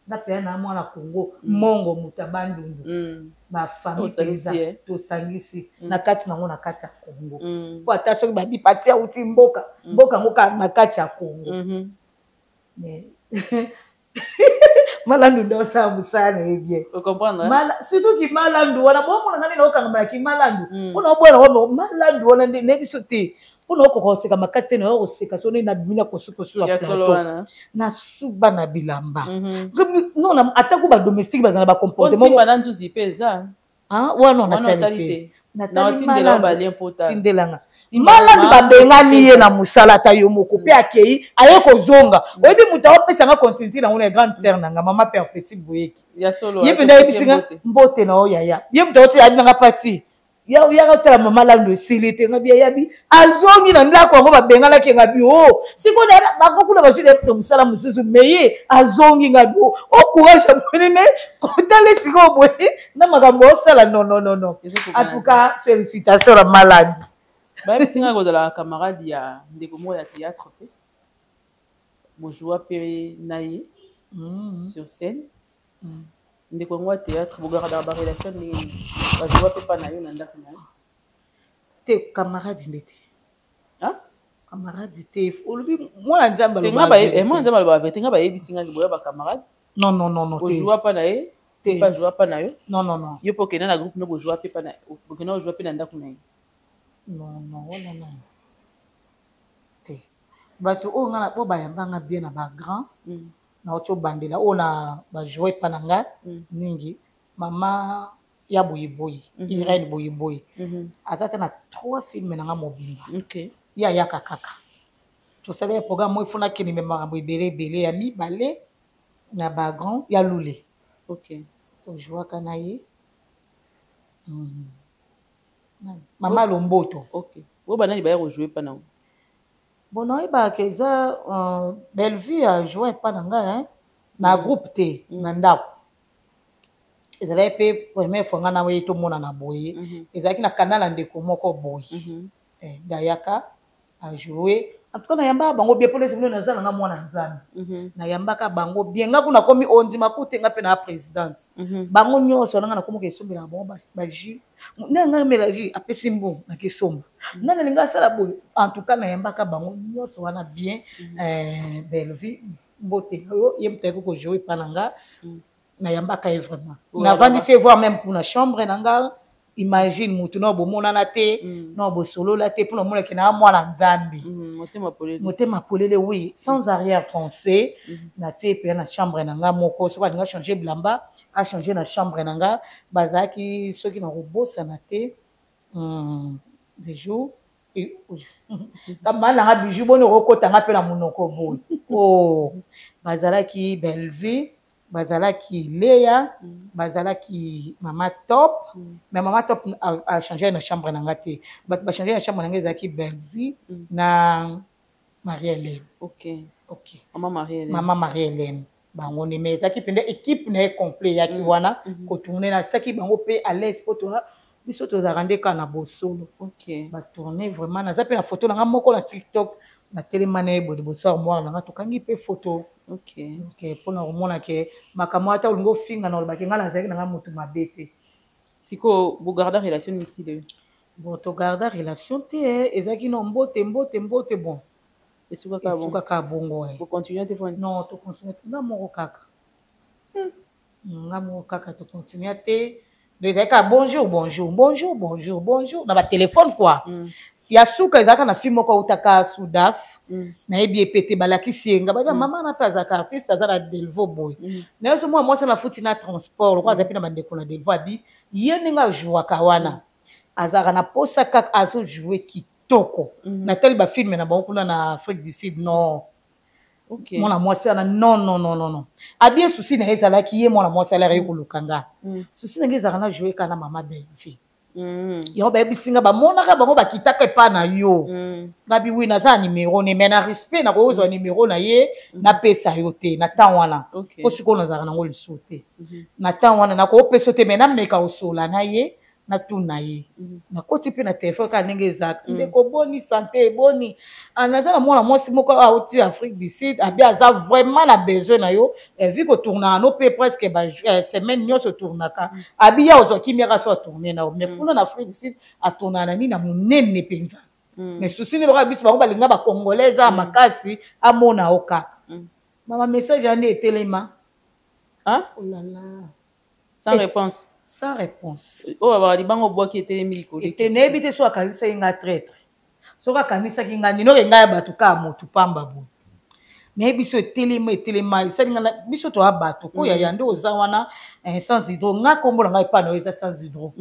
na pe na mwana Congo mongo mutabandundu ba famille peza to sangisi na kati na ngona kati ya Congo po attention ba bi patia uti mboka ngoka na kati ya Congo mais malandu ndo sa musana bien vous comprenez surtout ki malandu wana bomo ngani na okanga ki malandu ona obona wo malandu wana ne biso te ona okokoseka makasi te na okoseka so na bimina kosukosu ya plateau na suba na bilamba non na atako ba domestique bazana ba comportement mo bananzu zipeza wana natalité na tindela ba l'impota tindelanga malandu babengani ye na musala ta yo moko pe akei aye kozonga oyebi muta opesa nga continuité na ngona grande sœur nanga mama père petit boyeki ya solo ye penda yebisinga mbote na o yaya ye muta oti abi nanga pati ya kotala mama lando esili te ngabi yabi azongi na ndako yango babengalaki ngabi o sikoyo bakokuna bazwi te mosala mosusu meye azongi ngabi o courage abonene otala sikoyo boye na makambo osala non en tout cas félicitations la malade bayebisinga kozala camarade ya ndeko moko ya théâtre pe bojoua mpe na ye sur scène ndeko yango ya théâtre bogardaka barelation ndenge bajoua mpe mpa na yo na ndako na yo te camarade nde te camarade te olobi mwana nzambe mwana nzambe aloba bavete nga bayebisingaki boya bacamarade non bojoua mpa na ye bajoua mpa na yo non yo mpo okenda na groupe no bojoua mpe mpa na okenda ojoua mpe na ndako na ye non wana te bato oyo nga po bayambanga bien na bagrand na oti obandela oyo na bajoue mpa na nga mingi mama ya boyeboyi irene boyeboyi aza te na 3 filme na nga mobimba ye ayaka kaka tosala ya programme oyo efonaki nime makambo ebele ya mibale na bagrand ya lule tojouaka na ye mama lomboto oyo banani baya kojoue mpa nango bon oyebaka eza bellevue ajoue mpa na nga na groupe te na ndako ezalaki mpe première fois nga na ye tomonana boye ezalaki na kanal ya ndeko moko boye dayaka ajoue en tout cas nayambaka bango bien mpo nesibino naza nanga mwana nzambe nayambaka bango bien nga kuna komi ondima kute nga mpe na présidente bango nyonso nanga nakomoka esombela bango bajus nanga mela jus apesi mbu nakesomba nanga linga asala boye en tout cas nayambaka bango nyonso wana bien bellevue mbote oyo ye moto ayaki kojoue mpa na nga nayambaka ye vraiment navandisi ye voir même kuna chambre na nga imagine mutu na bomonana te na bosolola te mpona omonaki na mwana nzambe motema polele oui sans arrière pensée natie mpe na chambre na nga moko soki alinga changer bilamba achange na chambre na nga bazalaki soki na kobosana te des jours kamba nanga bijou boni okokotanga mpe na monoko boye o bazalaki bellevue bazalaki Léa bazalaki mama top mais mama top a changé na chambre na nga te bato ba changé na chambre na nga ezalaki bellevue na Marie-Hélène mama Marie-Hélène bango ne mais ezalaki pende équipe na ye complet yaki wana kotourne na tiaki bango mpe à l'aise po toa biso tozalaka nde kaka na bosolo batourne vraiment naza mpe na photo na nga moko na TikTok na telema na ye boye liboso ya mwana na nga tokangi mpe photo mpona komona ke makambo ata olingi ofinga na olobaki ngai nazalaki na nga moto mabe te sikoyo bogarda relation neti de bon togarda relation te ezalaki no mbote bon esukaka bongo non tocontinue te nga moko kaka tocontinue te ezalaki ka bonjour na batelefone quoi ya suka ezalaka na film moko autaka sudaf nayebi epete balakisi yenga baba mama na mpe azalaka artiste aza na delvo boye naye so mwana mwasi na futi na transport lokwa aza mpe na bandeko na delvo abi ye ndenge ajouaka wana azalaka na posa kaka azojoue kitoko natali bafilme na bango kuna na Afrique du Sud non mwana mwasi wana non abi ye susi na ye ezalaki ye mwana mwasi alaka ye koluka nga susi na nge ezalaka na joue kaka na mama belvi yango bayebisinga bamonaka bango bakitaka epa na yo ngabi wi naza na numero ne me na respect na koyozwa numero na ye napesa yo te na temps wana po sikoyo nazalaka nango liso te na temps wana nakopesa yo te me nameka osola na ye natuna ye nakoti mpe na telefone kaka ndenge ezalaka ndeko boni sante eboni naza na mwana mwasi moko auti Afrique du Sud abi aza vraiment na besoin na yo vi kotournaka no mpe presque semaine nyonso otournaka abi ya ozwaki miaka so atourne na yo mais kuna na Afrique du Sud atournaka na nini na monene mpenza mais susi nde lokola biso bango balinga bacongolais a makasi amona yo kaka mama message ande etelema olala sans réponse bango bwaki etelemi likolo ete nayebi te so akanisaki nga traître soki akanisaki nga ninoke ngai ya bato kaka motu pamba boye nayebi so etelema esalinga biso toya bato koya ya nde oza wana sans hydro nga kombo na ngai epa na yo eza sans hydro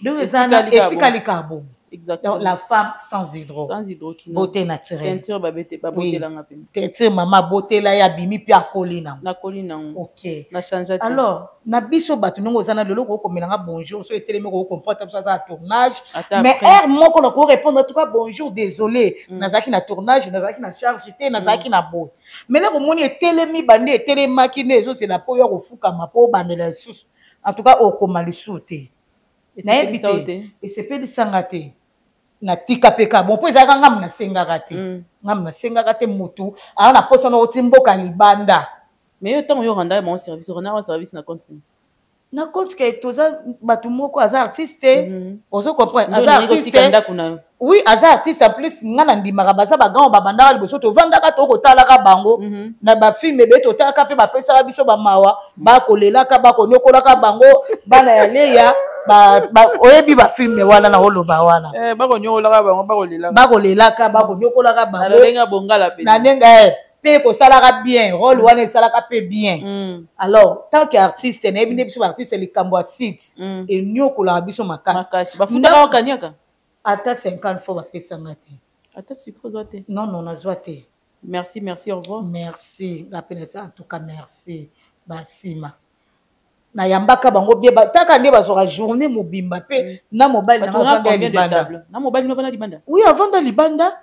donc eza etikali kaka bongo Exactement. Donc, la femme sans hydro. Sans hydroquinone. Beauté naturelle. Teinture, beauté là. Teinture, maman, beauté là, ya bimi, puis à colina. Na colina. Ok. Na changé. Alors, na biso batu nongo zana de loko comme nanga bonjour, so etele meko comprendre ça à tournage. Mais moi quand on répondre en tout cas bonjour, désolé. Nazaki na tournage, nazaki na charge, nazaki na boy. Mais là, on est télémi bandé, télémakiné, c'est la poya au fouka ma po bandela sous. En tout cas, au komalisouté. Na ebité. Et c'est pas de sangate. Na tika peka. Bon, pour ça, ngam na sengakate. Ngam na sengakate mutu. Alors, na posa na otimbo kalibanda. Mais autant yo renda mon service, renda service na continue. Na compte que toza batu moko aza artiste. Ozo comprendre. Aza artiste. Oui, aza artiste en plus ngana ndimaka baza ba grand babanda liboso to vandaka to kotalaka bango na ba film be to talaka pe ba pesa biso ba mawa ba kolelaka ba konyokolaka bango bana ya leya ba oyebi ba film wana na oloba wana ba konyokolaka bango ba kolelaka ba konyokolaka bango na lenga bongala pe na nenga pe ko salaka bien rôle wana salaka pe bien. Alors tant qu'artiste na ebi biso artiste likambo a site et nyokola biso makasi ba futaka okanyaka ata 50 fois bapesanga te. Ata sucre doit te. Non, nazwa te. Merci, au revoir. Merci. Rappelez ça en tout cas, merci. Basima. Na yambaka bango bien taka nde bazora journée mobimba pe na mobile na vanda libanda. Na mobile no vanda libanda. Oui, avant de libanda.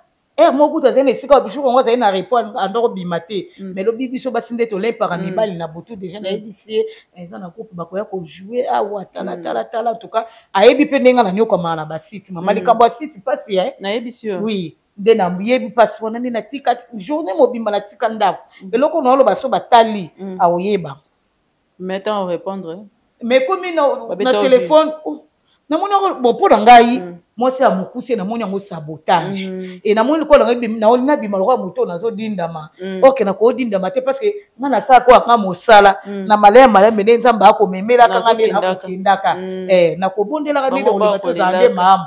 Moko tazene sika biso kongo za na répondre andoro bimate. Mais lo bibiso basinde to le paramibali na butu déjà na ebisi eza na groupe bakoya ko jouer awa tala en tout cas ayebi pe ndenga na nyoko mana ba site mama likambo site passe na ebisi. Oui, de na yebi passe wana na tika journée mobimba na tika ndako. Eloko na lo baso batali aoyeba. Maintenant répondre. Mais comme na téléphone na moni bon pour ngai moi c'est amukuse na moni ngo sabotage et na moni ko la na olina bima lo moto na zo dindama OK na ko dindama te parce que ngana sa ko aka mosala na malema ya mene nzamba ako memela kanga ne na kindaka na ko bondela ka ne de olibato zande mam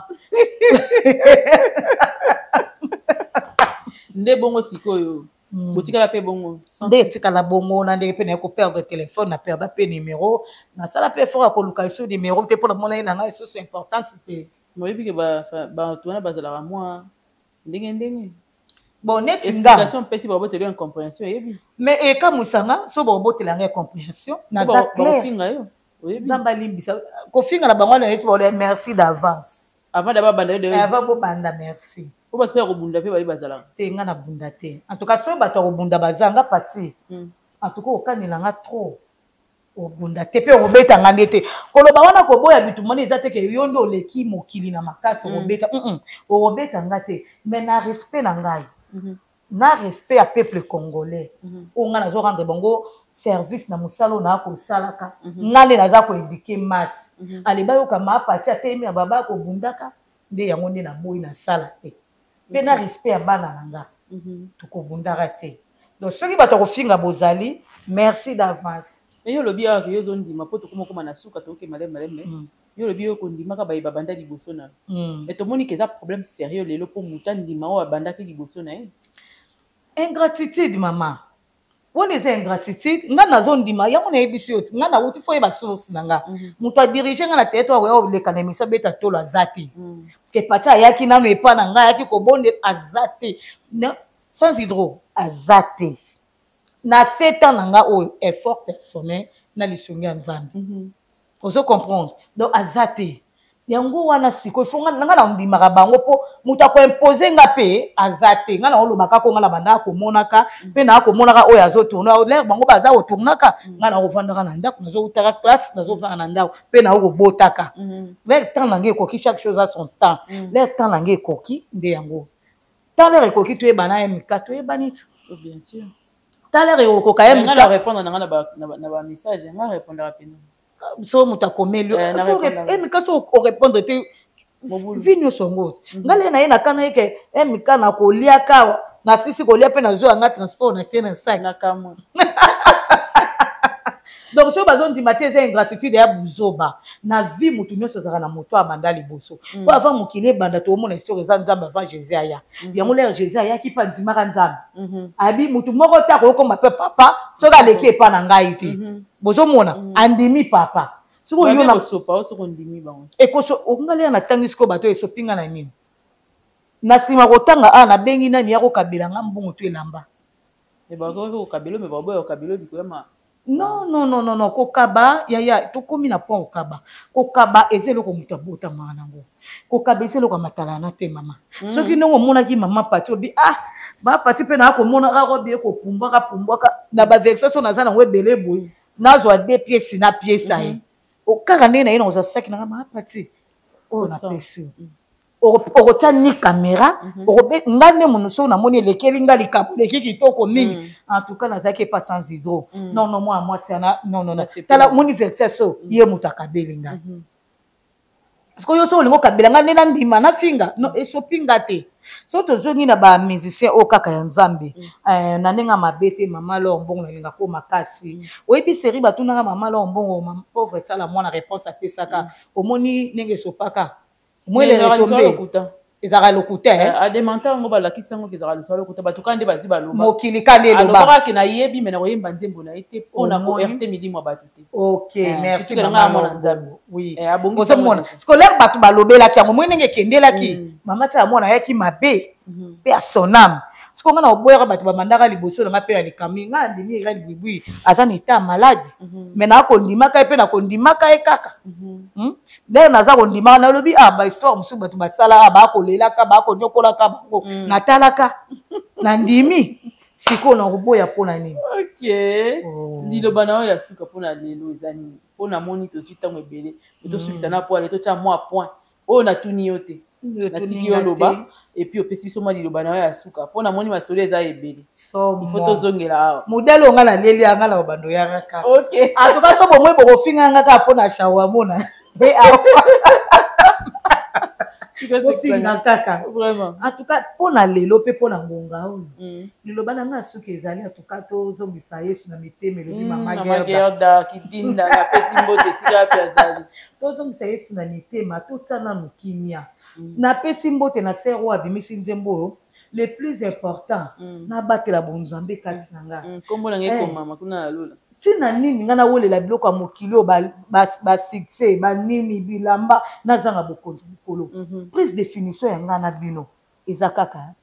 nde bongo sikoyo botikala pe bongo nde tikala bongo na ndenge pe na ko perdre téléphone na perdre pe numéro na sala pe fora ko luka sur numéro te pour la mona na ngai c'est important c'était moi bi ke ba tourner bazala moi ndenge bon net explication pesi ba boteli incompréhension yebi mais e ka musanga so ba boteli nga incompréhension na za clair finga yo yebi zamba limbisa ko finga na bango na esi ba merci d'avance avant d'abord banda de avant bo banda merci o ba twa ko bunda pe ba bazala te nga na bunda te en tout cas so ba to ko bunda bazanga pati en tout cas okanela nga trop obunda te pe obeta nga ndete koloba wana ko boya bitumoni eza te ke yondo oleki mokili na makasi obeta obeta nga te mais na respect na ngai na respect à peuple congolais o nga nazo rendre bango service na musalo na ko salaka ngale naza ko éduquer masse ale ba yoka ma pati atemi ababa ko bundaka nde yango nde na boyi na sala te pe na respect ya bana nanga to ko bundaka te donc soki bato ko finga bozali merci d'avance. Yo lobi ya yo zondi mapoto komoko na suka to ke maleme yo lobi yo kondimaka ba banda liboso na mais to moni que ça problème sérieux lelo po mutandi ma o banda ki liboso na ingratitude maman woni ze ingratitude nga nazondima yango na ebisi yoti nga na wuti fo yeba source nanga muto a diriger nga na tete wa yo le kana misa beta tolo azati ke pata yaki nanu epa na nga yaki ko bonde azati sans hydro azati na 7 ans nanga o effort personnel na lisongi ya nzambe ozo comprendre donc azate yango wana siko fonga nanga na ndimaka bango po muta ko imposer nga pe azate nga na olobaka ko nga na banda ko monaka pe na ko monaka oyo azo tourner l'air bango baza o tournaka nga na ovandaka na ndako nazo utaka classe nazo vana na ndako pe na ko botaka l'air temps nanga ekoki chaque chose a son temps l'air temps nanga ekoki nde yango temps l'air ekoki to ebana M4 to ebanit bien sûr temps l'air ekoka M4 nga na répondre na ba message nga répondre rapidement so muta komeli mikaso o répondre te vinyo songo ngale na ye na kana yeke mika na koliaka na sisi kolia pe na zo anga transport na tiene sac na kama donc so bazondima te eza ingratitude ya buzoba na vie mutu nyonso azalaka na moto abanda liboso po avant mokili ebanda toomona histoire eza nzambe avant jésus aya yango lere jésus ayaki mpa ndimaka nzambe abi mutu moko te akoyokoma mpe papa soki aleki epa na ngai te bozomona andimi papa siko yo na sopa o siko ndimi bango ekoso okungale na tangi siko bato esopinga na nini na sima kotanga na bengi nani ya kokabela nga mbongo to elamba e ba ko kabelo me ba boyo kabelo dikolama non kokaba yaya tokomi na point kokaba ezelo ko muta bota manango kokaba ezelo ko matala na te mama soki ndongo monaki mama pati obi ba pati pe na ko mona ka bi ko pumbaka na ba vexation na zana ngwe belé boy nazwa 2 pièces na pièce ai o kaka ndena ina oza saki na mama pati o na pesi okotia ni caméra ngane monuso na moni lekeli nga likapo leki kitoko mingi en tout cas nazaki pas sans hydro non moi c'est non tala moni vexation ye mutaka belinga siko yo so lingo kabela ngane na ndima na finga no esopinga te so tozongi na ba musicien o kaka ya nzambe na nenga mabete mama lo mbongo na linga ko makasi oyebi série batunanga mama lo mbongo ma pauvre tala mwana réponse a pesaka omoni nenge sopaka moi les retombées ezaka lokuta ademanta ngo balakisa ngo ezaka lokuta batuka nde bazi baloba mokili kande loba alobaka ke na yebi mena oyemba ndembo na ete pona ko RT midi mwa batu te OK merci nga mona nzambe oui abongisa mona scolaire batu balobela ki ngo mwenenge kendela ki mama tsa mwana yaki mabe pe a sonam siko nga na oboyaka bato bamandaka liboso na pe ya likami nga ndimi eka libibwi aza na état malade mais na kondimaka pe na kondimaka kaka d'ailleurs naza kondimaka nalobi ba histoire mosusu bato basala ba kolelaka ba konyokolaka bango natalaka na ndimi siko na koboya mpona nini OK liloba na oyo ya suka mpona lelo eza nini mpona moni tozwi ntango ebele tosukisa na poale totya mwa point oyo natuni yo te natiki yo loba et puis opesi biso mwa liloba na oyo ya suka mpona moni masolo eza ebele ifo tozongela awa modele onga na leli anga na obando yaka kaka OK atoka so bomoi bokofinga anga kaka mpona shawa mona ofinga kaka vraiment en tout cas mpona lelo mpe mpona ngonga oyo liloba na nga suki ezali en tout cas tozongisa yesu na mitema elobi mama gerda kidinda napesi mbote esika pe azali tozongisa yesu na mitema totana mokimia napesi mbote na ser oyo abimisi nzembo oyo le plus important nabatela bonzambe kati na nga nkombo na ngai ekomama kuna na lola ntina nini nga nawolela biloko ya mokili oyo basuccès banini bilamba nazanga bokonzi likolo prise définition ya nga na bino eza kaka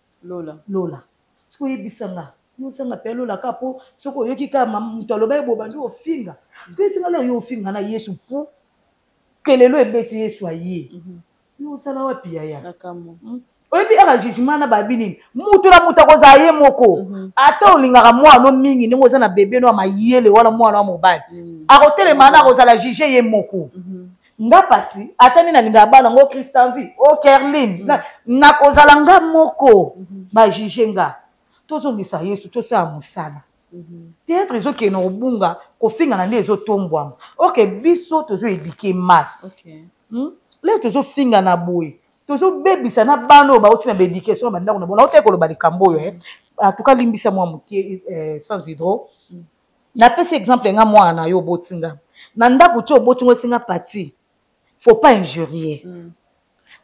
lola soki oyebisa nga yosanga mpe lola kaka mpo soki oyoki kaka moto aloba ye bobandi ofinga soki esinga lelo yo ofinga na yesu mpo kelelo ebeti yesu aye yosala wapi yaya oyebi aka jugement na babi nini mutu na mutu akozala ye moko ata olingaka mwana mingi ndenge oza na bebe no ya mayele wana mwana wa mobali akotelema na akozala juge ye moko nga pati ata nini alingaka bana ngo Christanvi o Kerline nakozala nga moko bajuge nga tozongisa yesu tosala mosala théâtre ezokende na kobunga kofinga na nde ezotombwama ok biso tozoedike masse leo tozofinga na boye tozobebisa na bana oyo bauti na baéducation na bandako na bona ote koloba likambo oyo atuka limbisa mwa mokie sans hydro napesi exemple nga mwana na yo obotinga na ndako ti obotinga osinga pati faut pas injurier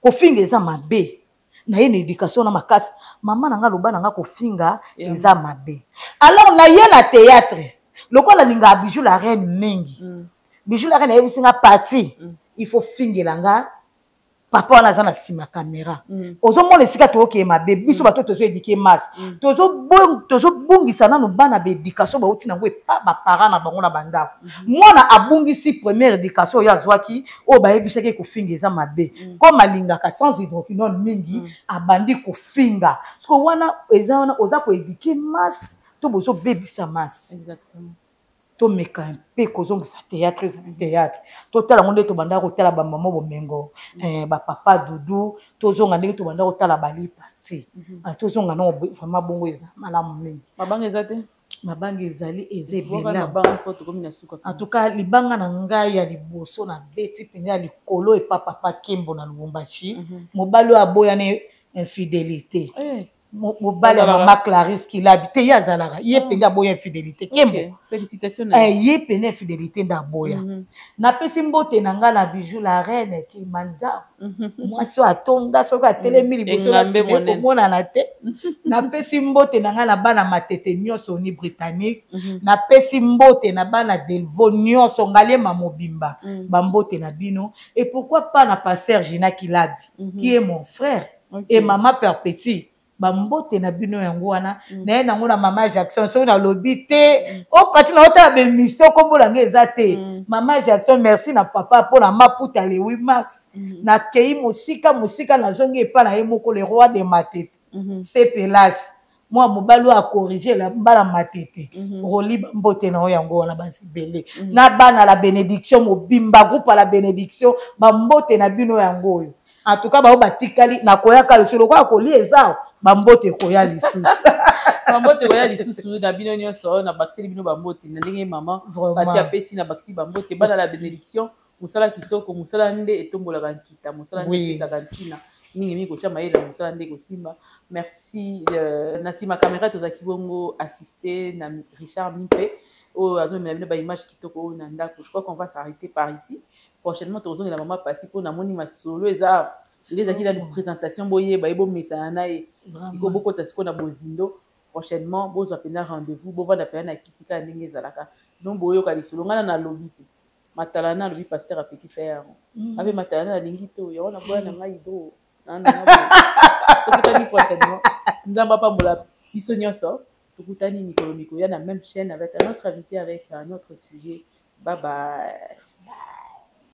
kofinga eza mabe na ye na éducation na makasi mama na nga loba na nga kofinga eza mabe alors na ye na théâtre lokola linga bijou la reine mingi bijou la reine ayebisi nga pati il faut fingela nga papa wana aza na nsima caméra ozomona esika tookeye mabe biso bato tozoedike masse tozobungisa nano bana baéducation bauti nango epa baparent na bango na bandako mwana abungisi première éducation oyo azwaki oyo bayebisaki kofinga eza mabe comme alingaka sans hydroquinone mingi abandi kofinga siko wana eza wana oza koéduke masse to bozobebisa masse tomeka mpe kozongisa théâtre ezali théâtre totala ngo nde tobanda kotala bamama bomengo bapapa dudu tozonga ndenge tobanda kotala balipa te tozonga nango vraiment bongo eza malamu mingi mabanga eza te mabanga ezali eza ebela en tout cas libanga na ngai ya liboso na beti pene ya likolo epa papa Kembo na Lubumbashi mobali oyo aboyana infidélité mobali ya mama Clarisse Kilabi te ye azalaka ye mpenza boya infidélité kembo félicitations ye pene infidélité nda boya napesi mbote na nga na bijou la reine Kilimanjaro mwasi oyo atonda soki atelemi liboso basile komonana te napesi mbote na nga na bana matete nyonso ni britannique napesi mbote na bana delvo nyonso ngaliema mobimba bambote na bino et pourquoi pas na pasteur Gina Kilabi qui est mon frère et maman perpétue bambote na bino yango wana naye nango na mama Jackson soki nalobi te okati na otala bemission kombolanga eza te mama Jackson merci na papa mpona maputa le 8 mars nakei mosika nazongi epa na ye moko le roi de matete sepelas mwa mobali oyo akorige bana matete roli bambote na oyo yango wana bazibele na bana la bénédiction mobimba groupe la bénédiction bambote na bino yango oyo en tout cas bao batikali nakoyaka lisusu lokola kolia eza bambote koya lisusu bambote koya lisusu na bino nyonso na bakiseli bino bambote na ndenge mama bati apesi na bakisi bambote bana la bénédiction mosala kitoko mosala nde etombolaka nkita mosala nde ezaka ntina mingi kotia mayele mosala nde kosimba merci na nsima caméra tozalaki bongo assisté na Richard Mimpe oyo azomela bino baimage kitoko oyo na ndako je crois qu'on va s'arrêter par ici prochainement tozongela mama pati mpo namoni masolo ezalaki na présentation boyeba ye bomesana na ye siko bokota siko na bozindo prochainement bozwa mpenza rendez-vous bovanda mpenza na kiti kaka ndenge ezalaka donc boyoka lisolo ngana na lobi te matalana alobi pasteur apekisa yango ape matalana alingi te yango na boya na ngai do tokutani prochainement nzambe apambola biso nyonso tokutani mikolo ya na même chaîne avec un autre invité avec un autre sujet bye bye